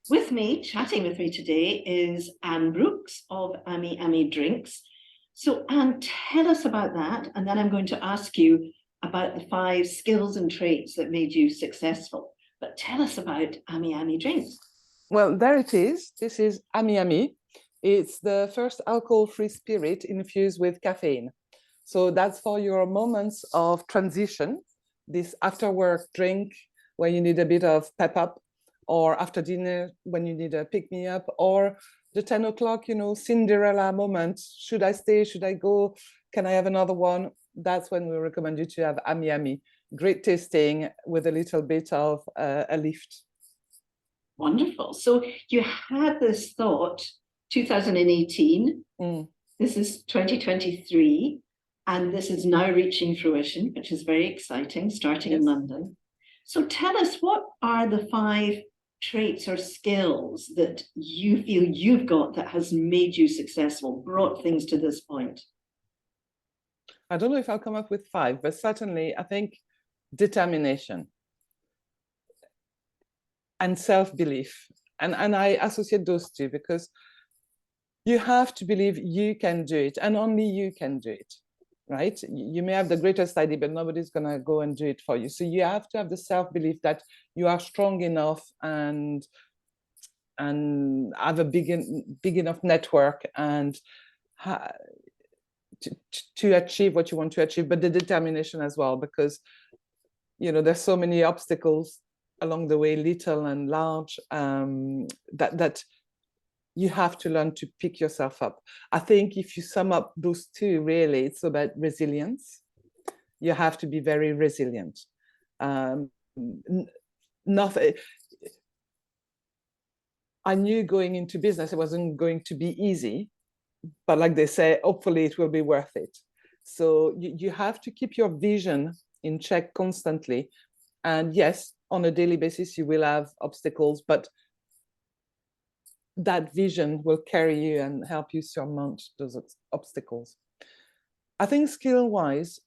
With me, chatting with me today, is Anne Brooks of AmiAmi Drinks. So, Anne, tell us about that, and then I'm going to ask you about the 5 skills and traits that made you successful. But tell us about AmiAmi Drinks. Well, there it is. This is AmiAmi. It's the first alcohol-free spirit infused with caffeine. So that's for your moments of transition, this after-work drink when you need a bit of pep up, or after dinner when you need a pick-me-up, or the 10 o'clock, Cinderella moment. Should I stay? Should I go? Can I have another one? That's when we recommend you to have AmiAmi. Great tasting with a little bit of a lift. Wonderful. So you had this thought 2018. This is 2023, and this is now reaching fruition, which is very exciting, starting in London. So tell us, what are the 5 traits or skills that you feel you've got that has made you successful, brought things to this point? I don't know if I'll come up with 5, but certainly I think determination and self-belief. And I associate those two because you have to believe you can do it, and only you can do it, right? You may have the greatest idea, but nobody's going to go and do it for you. So you have to have the self-belief that you are strong enough and have a big enough network and to achieve what you want to achieve, but the determination as well, because there's so many obstacles along the way, little and large, that you have to learn to pick yourself up. I think if you sum up those two, really, it's about resilience. You have to be very resilient. Nothing. I knew going into business it wasn't going to be easy, but like they say, hopefully it will be worth it. So you have to keep your vision in check constantly. And yes, on a daily basis, you will have obstacles, but that vision will carry you and help you surmount those obstacles. I think skill-wise,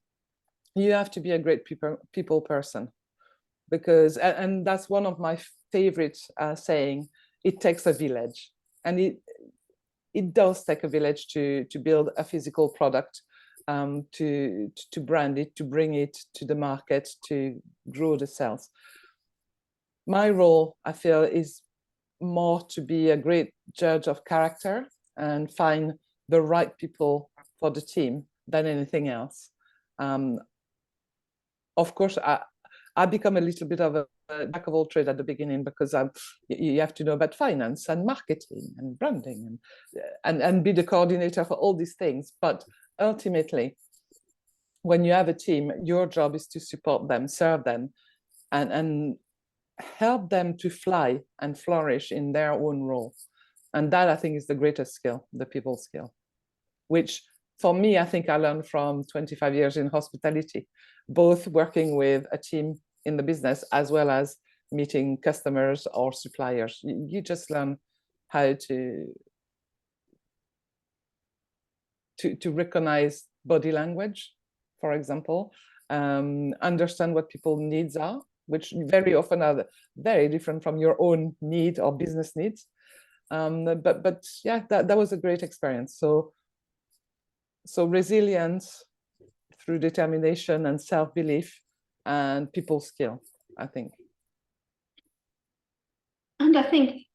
you have to be a great people person, because, and that's one of my favorite saying, it takes a village. And it does take a village to build a physical product, to brand it, to bring it to the market, to grow the sales. My role, I feel, is more to be a great judge of character and find the right people for the team than anything else. Of course, I become a little bit of a jack of all trades at the beginning, because you have to know about finance and marketing and branding and be the coordinator for all these things. But ultimately, when you have a team, your job is to support them, serve them, and help them to fly and flourish in their own role. And that, I think, is the greatest skill, the people skill, which for me, I think I learned from 25 years in hospitality, both working with a team in the business as well as meeting customers or suppliers. You just learn how to recognize body language, for example, understand what people's needs are, which very often are very different from your own need or business needs. But yeah, that was a great experience. So resilience through determination and self-belief and people skill, I think. And I think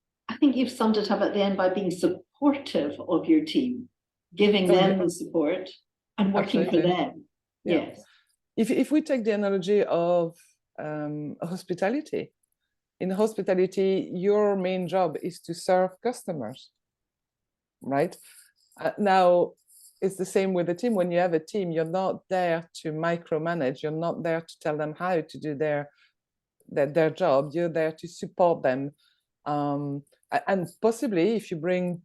you've summed it up at the end by being supportive of your team, giving them the support and working Absolutely. for them. Yeah. Yes. If we take the analogy of hospitality, in hospitality, your main job is to serve customers, right? Now, it's the same with the team. When you have a team, you're not there to micromanage. You're not there to tell them how to do their job. You're there to support them. And possibly, if you bring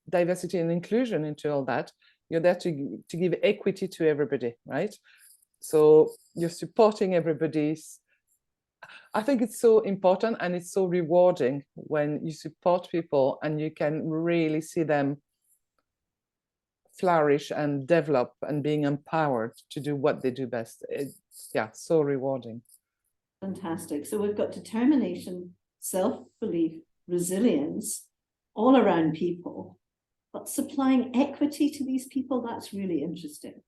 diversity and inclusion into all that, you're there to give equity to everybody, right? So you're supporting everybody's. I think it's so important, and it's so rewarding when you support people and you can really see them flourish and develop and being empowered to do what they do best. Yeah, so rewarding. Fantastic. So we've got determination, self-belief, resilience all around people, but supplying equity to these people, that's really interesting.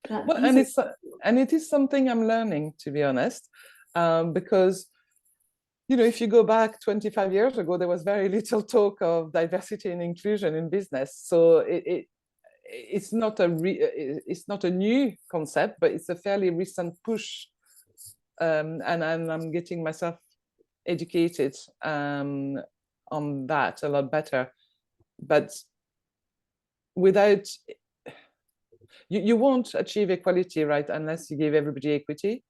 Well, and it is something I'm learning, to be honest, because, you know, if you go back 25 years ago, there was very little talk of diversity and inclusion in business. So it's not a new concept, but it's a fairly recent push, and I'm getting myself educated on that a lot better. But without you won't achieve equality, right, unless you give everybody equity.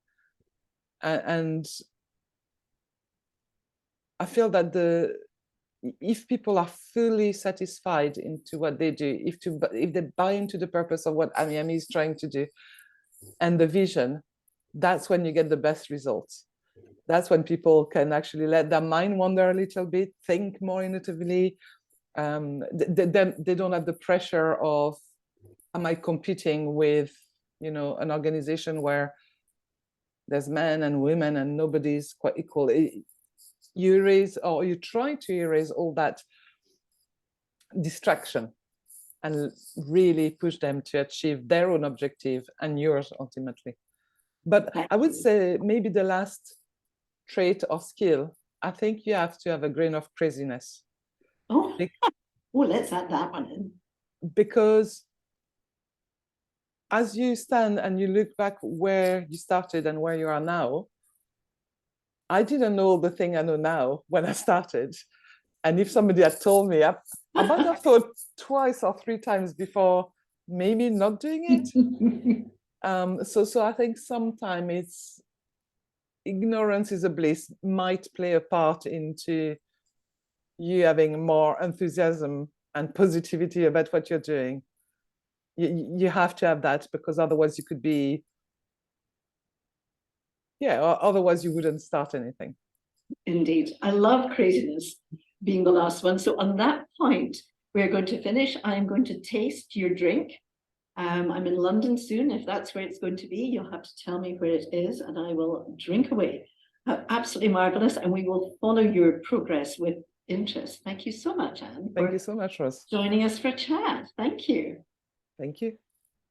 And I feel that if people are fully satisfied into what they do, if they buy into the purpose of what AmiAmi is trying to do and the vision, that's when you get the best results. That's when people can actually let their mind wander a little bit, think more innovatively. They don't have the pressure of, am I competing with, you know, an organization where there's men and women and nobody's quite equal. You erase, or you try to erase all that distraction and really push them to achieve their own objective and yours ultimately. But I would say maybe the last trait or skill, I think you have to have a grain of craziness. Oh, let's add that one in. Because as you stand and you look back where you started and where you are now, I didn't know the thing I know now when I started. And if somebody had told me, I might have thought twice or three times before maybe not doing it. So I think sometimes it's ignorance is a bliss might play a part into you having more enthusiasm and positivity about what you're doing. You have to have that, because otherwise you could be, or otherwise you wouldn't start anything. Indeed. I love craziness being the last one. So on that point, we're going to finish. I'm going to taste your drink. I'm in London soon. If that's where it's going to be, you'll have to tell me where it is and I will drink away. Absolutely marvelous. And we will follow your progress with interest. Thank you so much, Anne. Thank you so much, Ros. Joining us for a chat. Thank you. Thank you.